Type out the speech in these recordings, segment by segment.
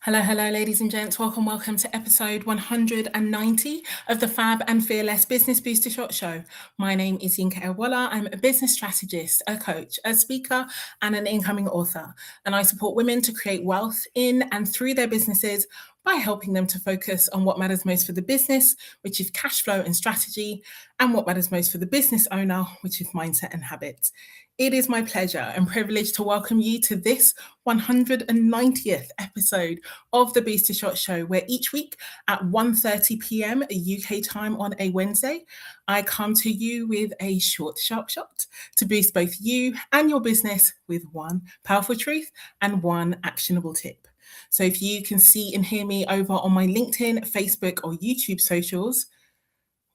Hello, ladies and gents. Welcome to episode 190 of the FAB and Fearless Business Booster Shot Show. My name is Yinka. I'm a business strategist, a coach, a speaker, and an incoming author. And I support women to create wealth in and through their businesses by helping them to focus on what matters most for the business, which is cash flow and strategy, and what matters most for the business owner, which is mindset and habits. It is my pleasure and privilege to welcome you to this 190th episode of the Booster Shot Show, where each week at 1:30 p.m. UK time on a Wednesday, I come to you with a short, sharp shot to boost both you and your business with one powerful truth and one actionable tip. So if you can see and hear me over on my LinkedIn, Facebook, or YouTube socials,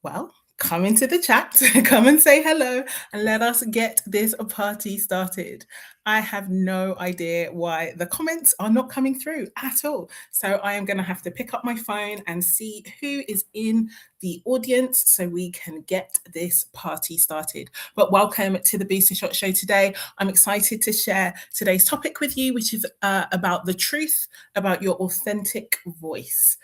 well, come into the chat, come and say hello, and let us get this party started. I have no idea why the comments are not coming through at all. So I am going to have to pick up my phone and see who is in the audience so we can get this party started. But welcome to the Booster Shot Show today. I'm excited to share today's topic with you, which is about the truth about your authentic voice.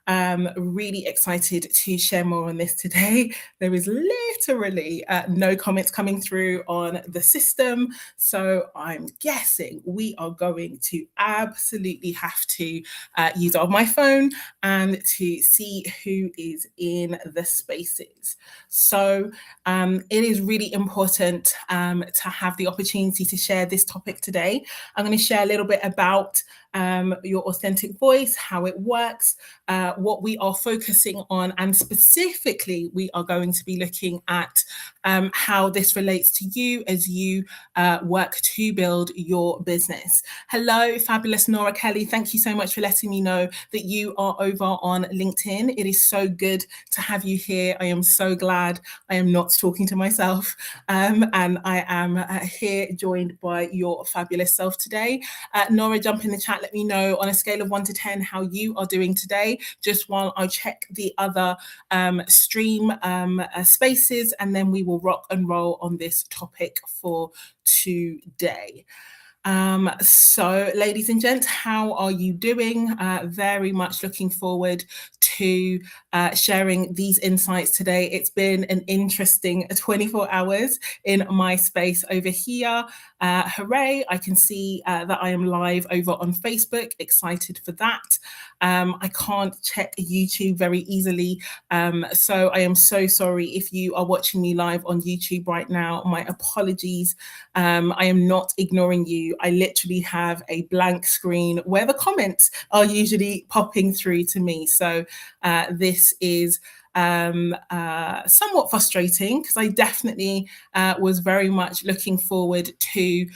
Really excited to share more on this today. There is literally no comments coming through on the system, so I'm guessing we are going to absolutely have to use my phone and to see who is in the spaces. So it is really important to have the opportunity to share this topic today. I'm going to share a little bit about your authentic voice, how it works, what we are focusing on, and specifically we are going to be looking at how this relates to you as you work to build your business. Hello, fabulous Nora Kelly. Thank you so much for letting me know that you are over on LinkedIn. It is so good to have you here. I am so glad I am not talking to myself, and I am here joined by your fabulous self today. Nora, jump in the chat. Let me know on a scale of 1 to 10 how you are doing today, just while I check the other stream spaces, and then we will rock and roll on this topic for today. So ladies and gents, how are you doing? Very much looking forward to sharing these insights today. It's been an interesting 24 hours in my space over here. Hooray, I can see that I am live over on Facebook. Excited for that. I can't check YouTube very easily. So I am so sorry if you are watching me live on YouTube right now. My apologies. I am not ignoring you. I literally have a blank screen where the comments are usually popping through to me. So this is somewhat frustrating because I definitely was very much looking forward to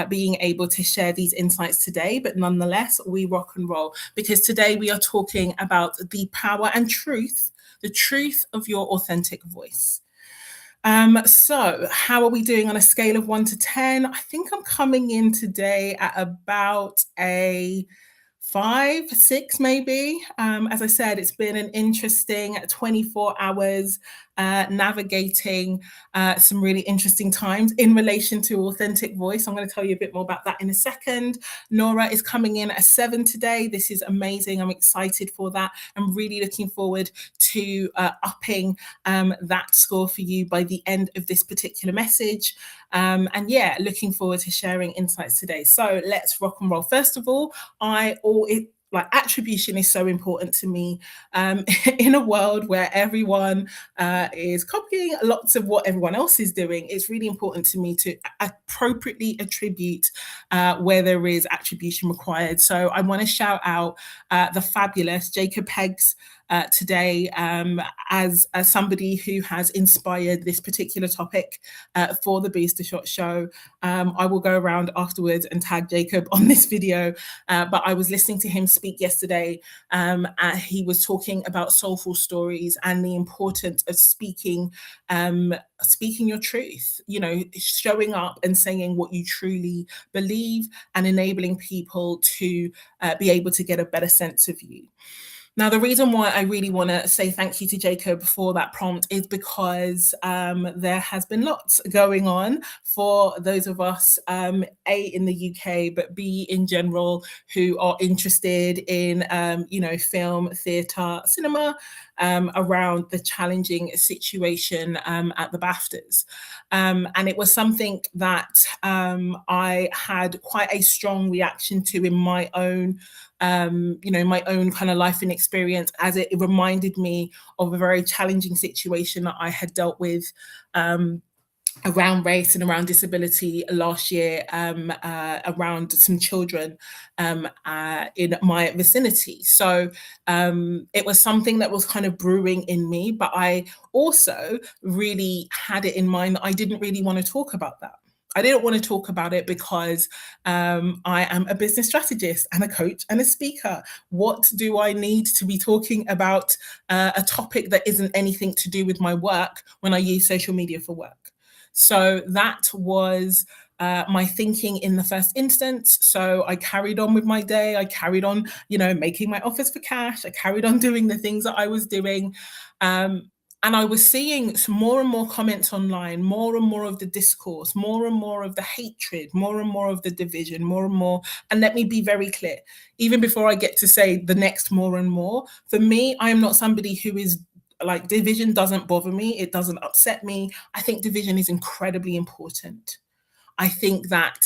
being able to share these insights today. But nonetheless, we rock and roll because today we are talking about the power and truth, the truth of your authentic voice. So how are we doing on a scale of 1 to 10? I think I'm coming in today at about a 5, 6 maybe. As I said, it's been an interesting 24 hours navigating some really interesting times in relation to authentic voice. I'm going to tell you a bit more about that in a second. Nora is coming in at a 7 today. This is amazing. I'm excited for that. I'm really looking forward to upping that score for you by the end of this particular message. And yeah, looking forward to sharing insights today. So let's rock and roll. First of all, attribution is so important to me in a world where everyone is copying lots of what everyone else is doing. It's really important to me to appropriately attribute where there is attribution required. So I want to shout out the fabulous Jacob Heggs today as somebody who has inspired this particular topic for the Booster Shot Show. I will go around afterwards and tag Jacob on this video, but I was listening to him speak yesterday. He was talking about soulful stories and the importance of speaking your truth, showing up and saying what you truly believe and enabling people to be able to get a better sense of you. Now, the reason why I really want to say thank you to Jacob for that prompt is because there has been lots going on for those of us, A, in the UK, but B, in general, who are interested in, film, theatre, cinema, around the challenging situation at the BAFTAs. And it was something that I had quite a strong reaction to in my own my own kind of life and experience, as it reminded me of a very challenging situation that I had dealt with um, around race and around disability last year, around some children in my vicinity. So it was something that was kind of brewing in me, but I also really had it in mind that I didn't really want to talk about that. I didn't want to talk about it because I am a business strategist and a coach and a speaker. What do I need to be talking about a topic that isn't anything to do with my work when I use social media for work? So that was my thinking in the first instance. So I carried on with my day. I carried on, making my offers for cash. I carried on doing the things that I was doing. Um, and I was seeing some more and more comments online, more and more of the discourse, more and more of the hatred, more and more of the division, more and more. And let me be very clear, even before I get to say the next more and more, for me, I am not somebody who is like, division doesn't bother me. It doesn't upset me. I think division is incredibly important. I think that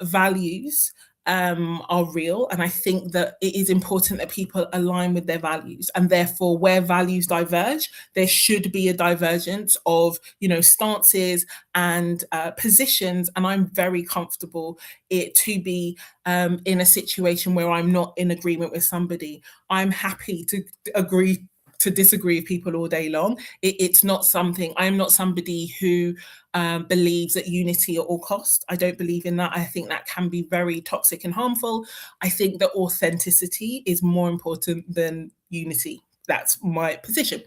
values are real. And I think that it is important that people align with their values. And therefore, where values diverge, there should be a divergence of, stances and positions. And I'm very comfortable to be in a situation where I'm not in agreement with somebody. I'm happy to agree to disagree with people all day long. It's not something, I'm not somebody who believes that unity at all cost. I don't believe in that. I think that can be very toxic and harmful. I think that authenticity is more important than unity. That's my position.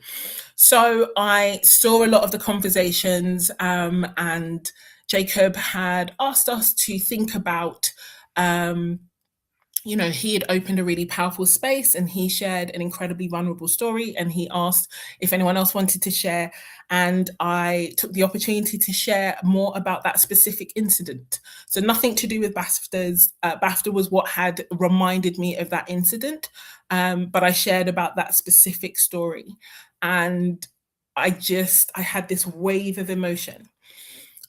So I saw a lot of the conversations, and Jacob had asked us to think about he had opened a really powerful space and he shared an incredibly vulnerable story, and he asked if anyone else wanted to share. And I took the opportunity to share more about that specific incident. So nothing to do with BAFTAs. BAFTA was what had reminded me of that incident. But I shared about that specific story. And I had this wave of emotion.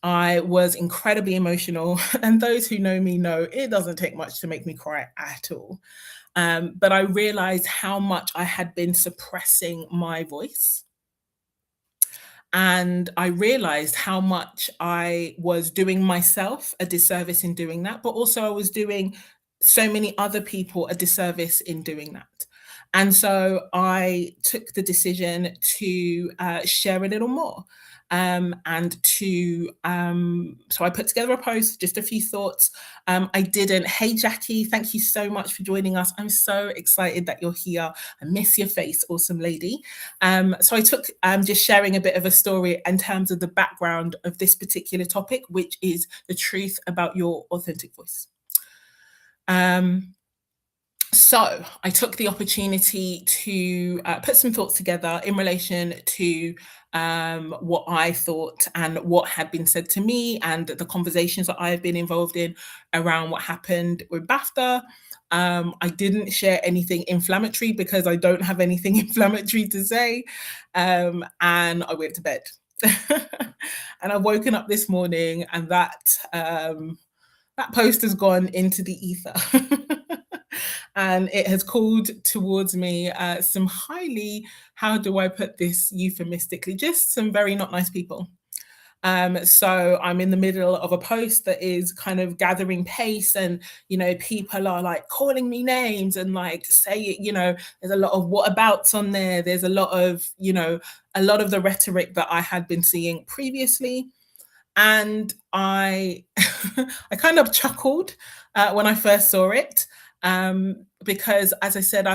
I was incredibly emotional, and those who know me know it doesn't take much to make me cry at all. But I realized how much I had been suppressing my voice. And I realized how much I was doing myself a disservice in doing that, but also I was doing so many other people a disservice in doing that. And so I took the decision to share a little more. So I put together a post, just a few thoughts. I didn't. Hey, Jackie, thank you so much for joining us. I'm so excited that you're here. I miss your face, awesome lady. So I took just sharing a bit of a story in terms of the background of this particular topic, which is the truth about your authentic voice. So I took the opportunity to put some thoughts together in relation to what I thought and what had been said to me, and the conversations that I've been involved in around what happened with BAFTA. I didn't share anything inflammatory because I don't have anything inflammatory to say. And I went to bed. And I've woken up this morning, and that post has gone into the ether. And it has called towards me some highly, how do I put this euphemistically, just some very not nice people. So I'm in the middle of a post that is kind of gathering pace, and people are like calling me names and like say, there's a lot of whatabouts on there. There's a lot of the rhetoric that I had been seeing previously. And I I kind of chuckled when I first saw it. Because as I said,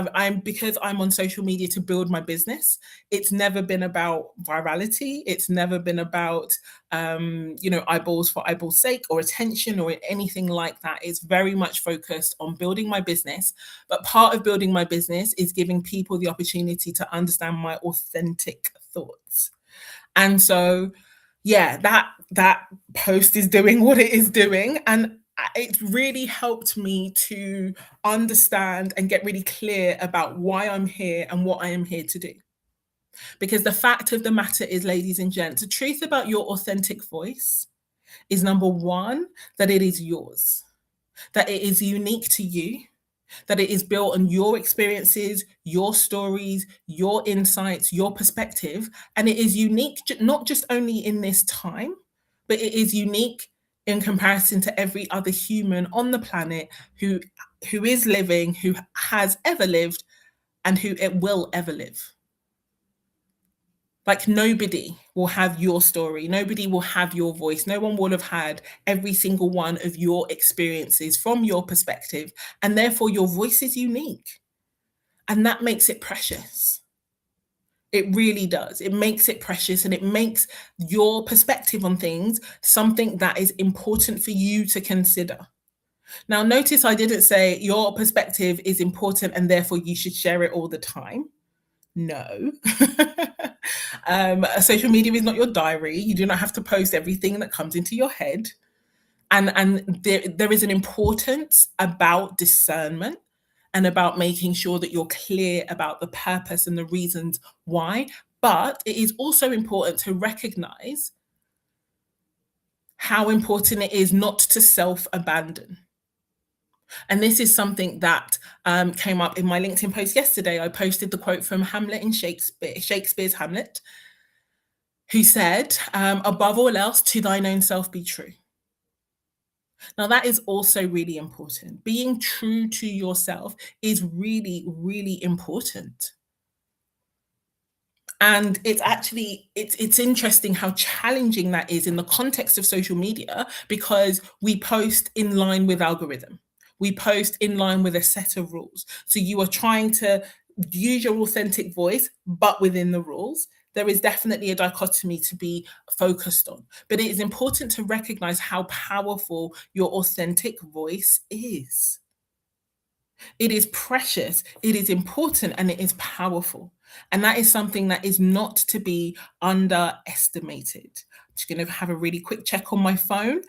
because I'm on social media to build my business. It's never been about virality. It's never been about eyeballs for eyeballs sake or attention or anything like that. It's very much focused on building my business. But part of building my business is giving people the opportunity to understand my authentic thoughts. And so, yeah, that post is doing what it is doing, and it really helped me to understand and get really clear about why I'm here and what I am here to do. Because the fact of the matter is, ladies and gents, the truth about your authentic voice is number one, that it is yours, that it is unique to you, that it is built on your experiences, your stories, your insights, your perspective. And it is unique, not just only in this time, but it is unique in comparison to every other human on the planet who is living, who has ever lived, and who it will ever live. Like nobody will have your story, nobody will have your voice, no one will have had every single one of your experiences from your perspective, and therefore your voice is unique. And that makes it precious. It really does. It makes it precious, and it makes your perspective on things something that is important for you to consider. Now, notice I didn't say your perspective is important and therefore you should share it all the time. No. Social media is not your diary. You do not have to post everything that comes into your head. And there is an importance about discernment and about making sure that you're clear about the purpose and the reasons why. But it is also important to recognize how important it is not to self abandon. And this is something that came up in my LinkedIn post yesterday. I posted the quote from Hamlet in Shakespeare's Hamlet, who said, above all else, to thine own self be true. Now, that is also really important. Being true to yourself is really, really important. And it's interesting how challenging that is in the context of social media, because we post in line with algorithm. We post in line with a set of rules. So you are trying to use your authentic voice, but within the rules. There is definitely a dichotomy to be focused on. But it is important to recognize how powerful your authentic voice is. It is precious, it is important, and it is powerful. And that is something that is not to be underestimated. I'm just going to have a really quick check on my phone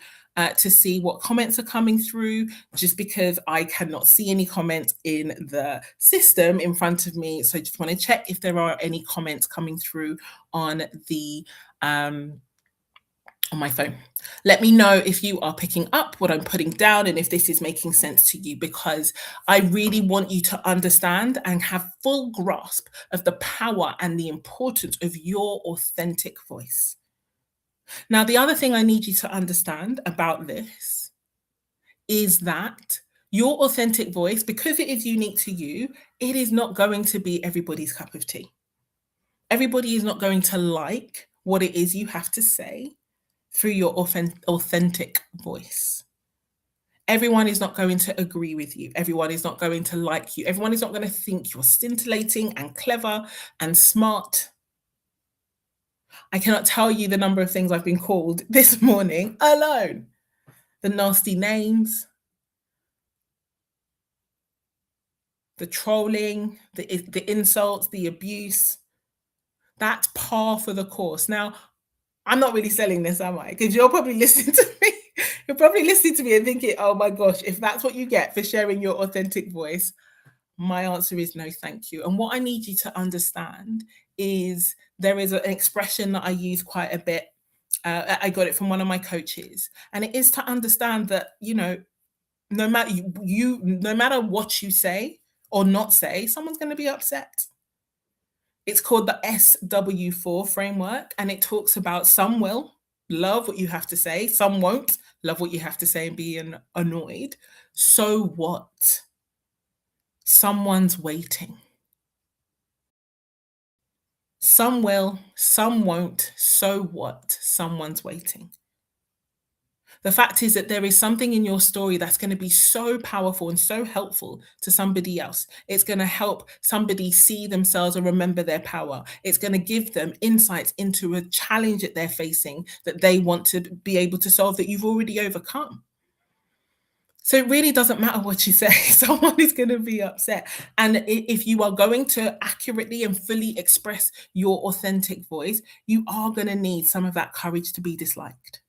to see what comments are coming through, just because I cannot see any comments in the system in front of me. So I just want to check if there are any comments coming through on the on my phone. Let me know if you are picking up what I'm putting down and if this is making sense to you, because I really want you to understand and have full grasp of the power and the importance of your authentic voice. Now, the other thing I need you to understand about this is that your authentic voice, because it is unique to you, it is not going to be everybody's cup of tea. Everybody is not going to like what it is you have to say through your authentic voice. Everyone is not going to agree with you. Everyone is not going to like you. Everyone is not going to think you're scintillating and clever and smart. I cannot tell you the number of things I've been called this morning alone. The nasty names, the trolling, the insults, the abuse. That's par for the course. Now, I'm not really selling this, am I? Because you're probably listening to me. You're probably listening to me and thinking, oh my gosh, if that's what you get for sharing your authentic voice, my answer is no, thank you. And what I need you to understand is there is an expression that I use quite a bit. I got it from one of my coaches, and it is to understand that, no matter no matter what you say or not say, someone's going to be upset. It's called the SW4 framework, and it talks about some will love what you have to say, some won't love what you have to say and be annoyed. So what? Someone's waiting. Some will, some won't. So what? Someone's waiting. The fact is that there is something in your story that's going to be so powerful and so helpful to somebody else. It's going to help somebody see themselves and remember their power. It's going to give them insights into a challenge that they're facing that they want to be able to solve that you've already overcome. So it really doesn't matter what you say, someone is going to be upset. And if you are going to accurately and fully express your authentic voice, you are going to need some of that courage to be disliked.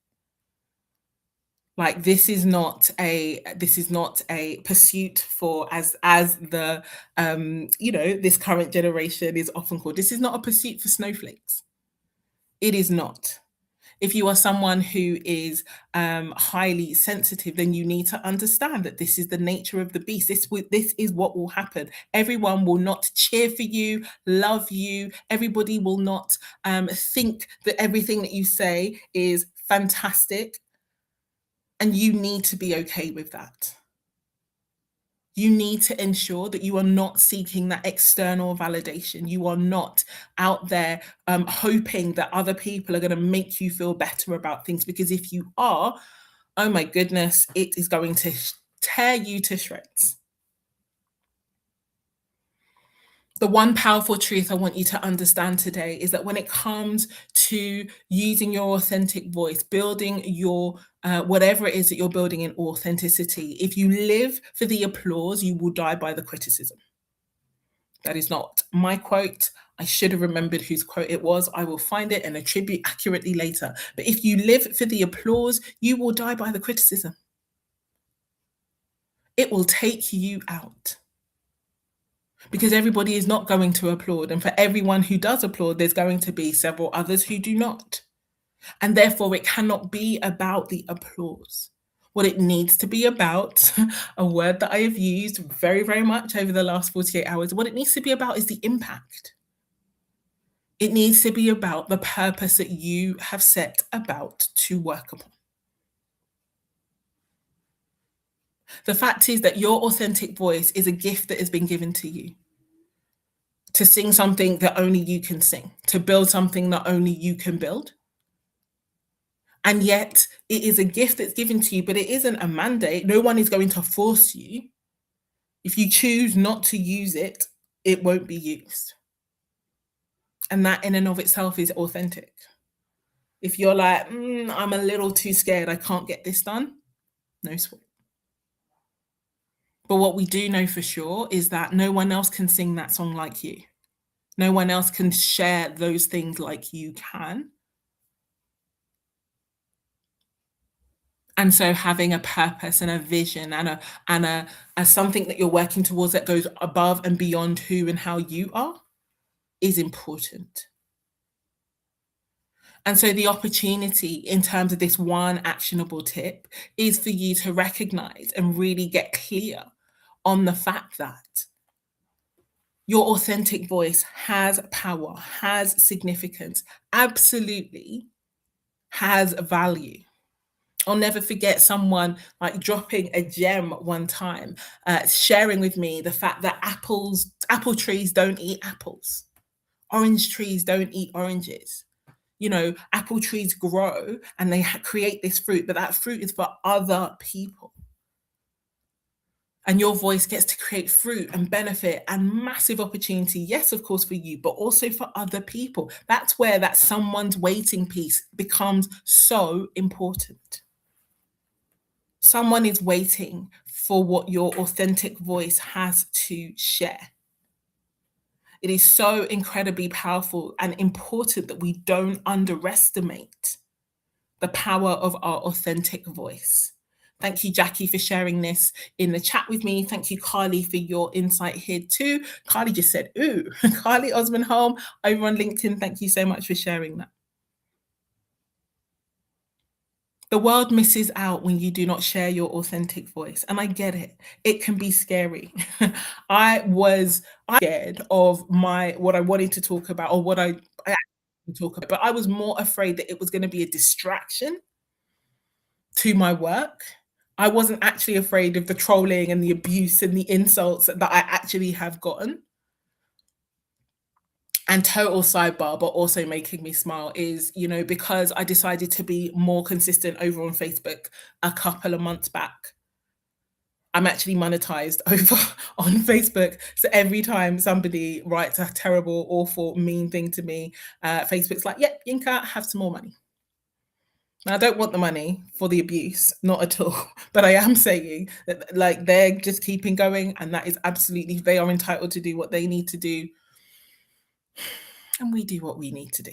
Like this is not a pursuit for, as the this current generation is often called, this is not a pursuit for snowflakes. It is not. If you are someone who is highly sensitive, then you need to understand that this is the nature of the beast. This is what will happen. Everyone will not cheer for you, love you. Everybody will not think that everything that you say is fantastic. And you need to be okay with that. You need to ensure that you are not seeking that external validation. You are not out there hoping that other people are going to make you feel better about things. Because if you are, oh my goodness, it is going to tear you to shreds. The one powerful truth I want you to understand today is that when it comes to using your authentic voice, building your whatever it is that you're building in authenticity, if you live for the applause, you will die by the criticism. That is not my quote. I should have remembered whose quote it was. I will find it and attribute accurately later. But if you live for the applause, you will die by the criticism. It will take you out. Because everybody is not going to applaud. And for everyone who does applaud, there's going to be several others who do not. And therefore, it cannot be about the applause. What it needs to be about, a word that I have used very, very much over the last 48 hours, what it needs to be about is the impact. It needs to be about the purpose that you have set about to work upon. The fact is that your authentic voice is a gift that has been given to you. To sing something that only you can sing, to build something that only you can build. And yet it is a gift that's given to you, but it isn't a mandate. No one is going to force you. If you choose not to use it, it won't be used. And that in and of itself is authentic. If you're like, I'm a little too scared, I can't get this done, no sweat. But what we do know for sure is that no one else can sing that song like you. No one else can share those things like you can. And so having a purpose and a vision and a something that you're working towards that goes above and beyond who and how you are is important. And so the opportunity in terms of this one actionable tip is for you to recognize and really get clear on the fact that your authentic voice has power, has significance, absolutely has value. I'll never forget someone like dropping a gem one time, sharing with me the fact that apple trees don't eat apples. Orange trees don't eat oranges. Apple trees grow and they create this fruit, but that fruit is for other people. And your voice gets to create fruit and benefit and massive opportunity. Yes, of course, for you, but also for other people. That's where that someone's waiting piece becomes so important. Someone is waiting for what your authentic voice has to share. It is so incredibly powerful and important that we don't underestimate the power of our authentic voice. Thank you, Jackie, for sharing this in the chat with me. Thank you, Carly, for your insight here too. Carly just said, ooh, Carly Osmond Holm over on LinkedIn. Thank you so much for sharing that. The world misses out when you do not share your authentic voice. And I get it. It can be scary. I was scared of what I wanted to talk about or what I talk about, but I was more afraid that it was going to be a distraction to my work. I wasn't actually afraid of the trolling and the abuse and the insults that I actually have gotten. And total sidebar, but also making me smile is, because I decided to be more consistent over on Facebook a couple of months back, I'm actually monetized over on Facebook. So every time somebody writes a terrible, awful, mean thing to me, Facebook's like, yep, Yinka, have some more money. Now, I don't want the money for the abuse, not at all. But I am saying that, like, they're just keeping going, and that is absolutely, they are entitled to do what they need to do, and we do what we need to do.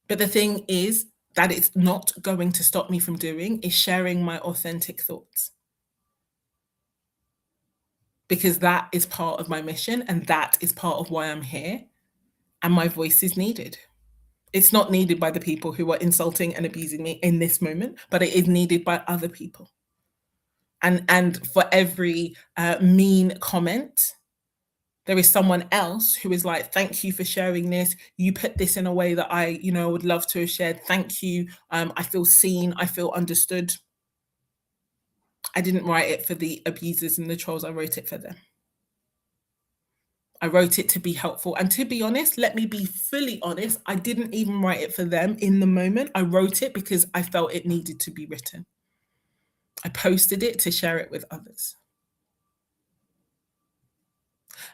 But the thing is that it's not going to stop me from doing is sharing my authentic thoughts, because that is part of my mission and that is part of why I'm here, and my voice is needed. It's not needed by the people who are insulting and abusing me in this moment, but it is needed by other people. And for every mean comment, there is someone else who is like, thank you for sharing this. You put this in a way that I, would love to have shared. Thank you. I feel seen. I feel understood. I didn't write it for the abusers and the trolls. I wrote it for them. I wrote it to be helpful. And to be honest, let me be fully honest, I didn't even write it for them in the moment. I wrote it because I felt it needed to be written. I posted it to share it with others.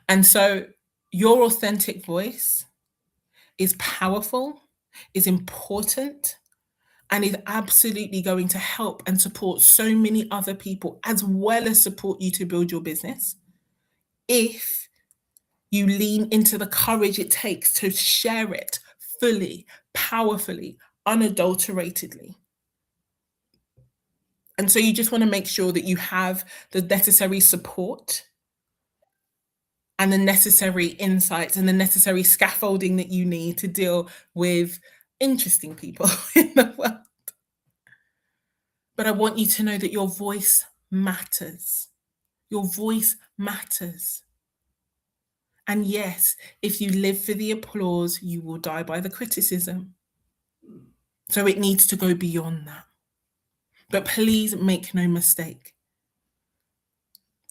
And so your authentic voice is powerful, is important, and is absolutely going to help and support so many other people, as well as support you to build your business, if you lean into the courage it takes to share it fully, powerfully, unadulteratedly. And so you just want to make sure that you have the necessary support and the necessary insights and the necessary scaffolding that you need to deal with interesting people in the world. But I want you to know that your voice matters. Your voice matters. And yes, if you live for the applause, you will die by the criticism. So it needs to go beyond that. But please make no mistake.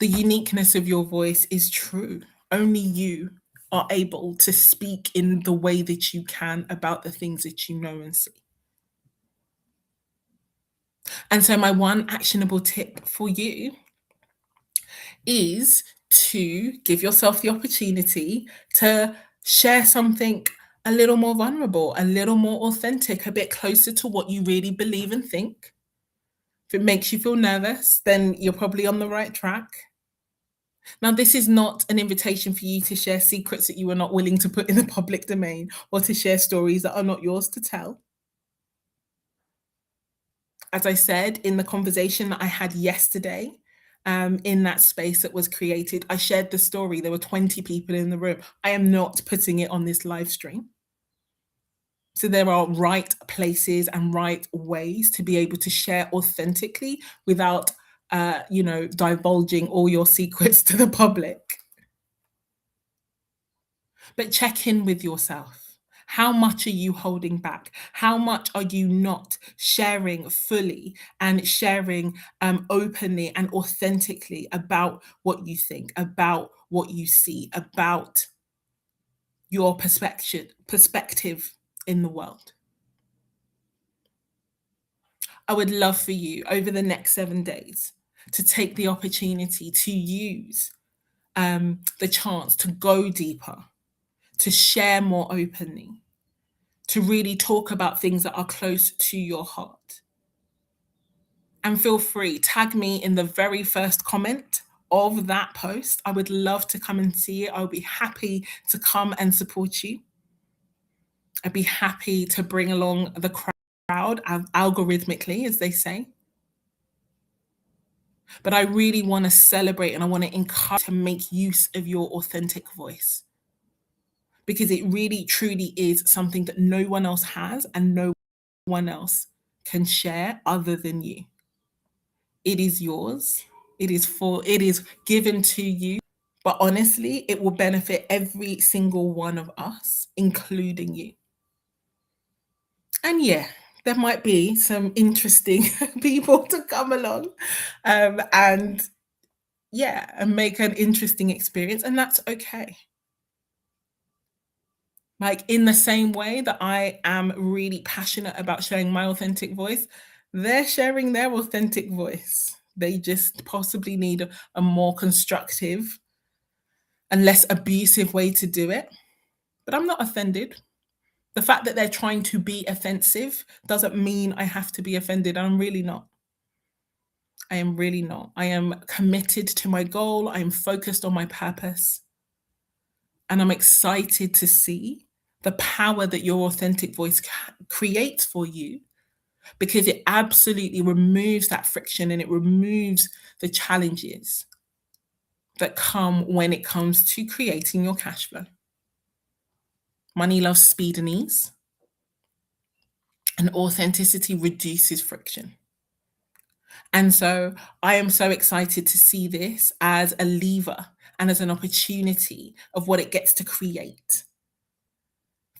The uniqueness of your voice is true. Only you are able to speak in the way that you can about the things that you know and see. And so, my one actionable tip for you is to give yourself the opportunity to share something a little more vulnerable, a little more authentic, a bit closer to what you really believe and think. If it makes you feel nervous, then you're probably on the right track. Now, this is not an invitation for you to share secrets that you are not willing to put in the public domain or to share stories that are not yours to tell. As I said in the conversation that I had yesterday, in that space that was created, I shared the story. There were 20 people in the room. I am not putting it on this live stream. So there are right places and right ways to be able to share authentically without, divulging all your secrets to the public. But check in with yourself. How much are you holding back? How much are you not sharing fully and sharing openly and authentically about what you think, about what you see, about your perspective in the world? I would love for you over the next 7 days to take the opportunity to use the chance to go deeper, to share more openly, to really talk about things that are close to your heart. And feel free, tag me in the very first comment of that post. I would love to come and see it. I'll be happy to come and support you. I'd be happy to bring along the crowd algorithmically, as they say. But I really want to celebrate and I want to encourage to make use of your authentic voice, because it really truly is something that no one else has and no one else can share other than you. It is yours. It is given to you. But honestly, it will benefit every single one of us, including you. And yeah, there might be some interesting people to come along, and yeah, and make an interesting experience, and that's okay. Like, in the same way that I am really passionate about sharing my authentic voice, they're sharing their authentic voice. They just possibly need a more constructive and less abusive way to do it. But I'm not offended. The fact that they're trying to be offensive doesn't mean I have to be offended. I'm really not. I am really not. I am committed to my goal. I am focused on my purpose. And I'm excited to see the power that your authentic voice creates for you, because it absolutely removes that friction and it removes the challenges that come when it comes to creating your cash flow. Money loves speed and ease, and authenticity reduces friction. And so I am so excited to see this as a lever and as an opportunity of what it gets to create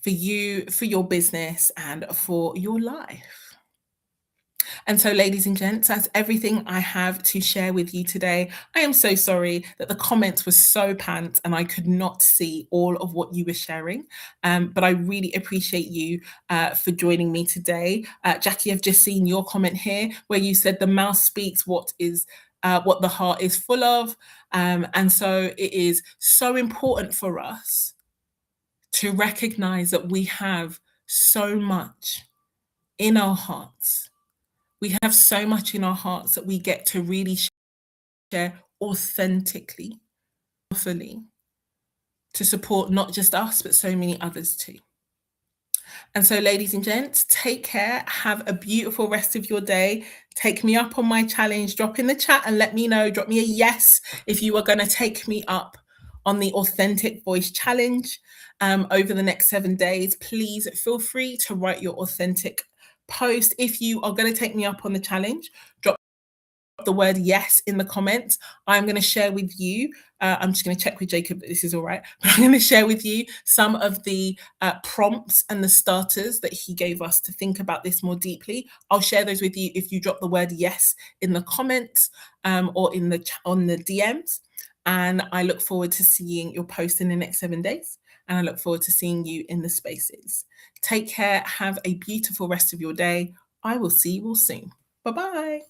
for you, for your business, and for your life. And so, ladies and gents, that's everything I have to share with you today. I am so sorry that the comments were so pants and I could not see all of what you were sharing. But I really appreciate you for joining me today. Jackie, I've just seen your comment here where you said the mouth speaks what the heart is full of. And so it is so important for us to recognize that we have so much in our hearts. We have so much in our hearts that we get to really share authentically, fully, to support not just us, but so many others too. And so, ladies and gents, take care. Have a beautiful rest of your day. Take me up on my challenge. Drop in the chat and let me know. Drop me a yes if you are going to take me up on the Authentic Voice Challenge over the next 7 days. Please feel free to write your authentic post. If you are going to take me up on the challenge, drop the word yes in the comments. I'm going to share with you, I'm just going to check with Jacob that this is all right, but I'm going to share with you some of the prompts and the starters that he gave us to think about this more deeply. I'll share those with you if you drop the word yes in the comments or on the DMs. And I look forward to seeing your post in the next 7 days. And I look forward to seeing you in the spaces. Take care. Have a beautiful rest of your day. I will see you all soon. Bye-bye.